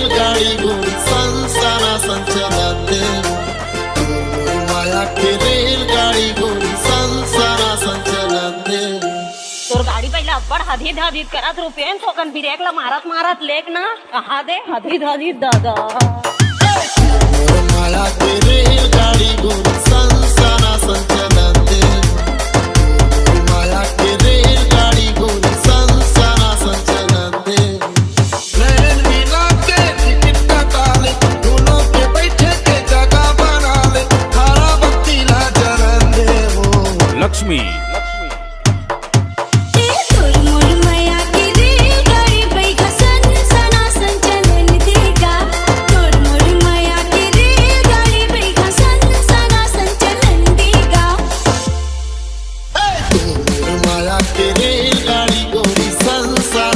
रेलगाड़ी गोरी संसारा संचलन दे माया के रेलगाड़ी गोरी संसारा संचलन दे। तोर गाड़ी पहले अब्बड़ हदीद हदीद करत रुपयन थोकन ब्रेक ला मारत मारत लेक ना कहा दे हदीद हदीद दादा माया के रेलगाड़ी गोरी संसारा संचलन दे माया के रेलगाड़ी गोरी संसारा संचलन दे। ट्रेन मिला के टिकट कटा ले दोनों के बैठे के जगह बना ले थारा बत्ती ला जलन दे वो लक्ष्मी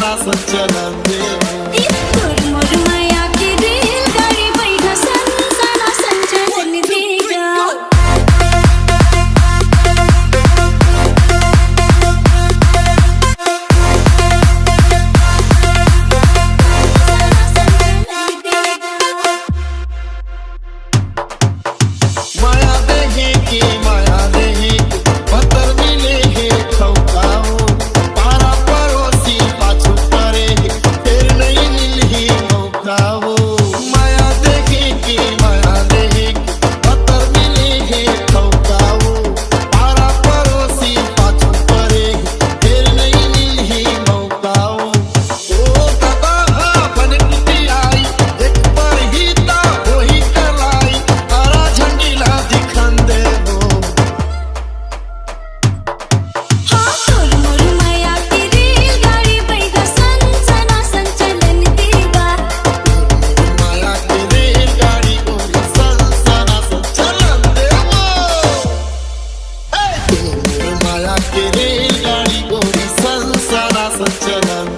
संचलन दे माया के रेलगाड़ी बैठा संसारा संचलन देगा। माया देहे की माया देहे पत्थर मिले है खौकाओ पारा पड़ोसी पाछू परे फिर नहीं मिली मौकाओ। माया देहे की माया देहे पत्थर मिले है खौकाओ पारा पड़ोसी पाछू परे फिर नहीं मिली मौकाओ। ओ दादा बन टूटी आई एक पर ही ता वही करलाई तारा झंडीला दिखन दे वो हाँ तोर मोर माया के रेलगाड़ी बैठा संसारा संचलन देगा। माया के रेलगाड़ी गोरी संसारा संचलन दे वो माया के रेलगाड़ी गोरी संसारा संचलन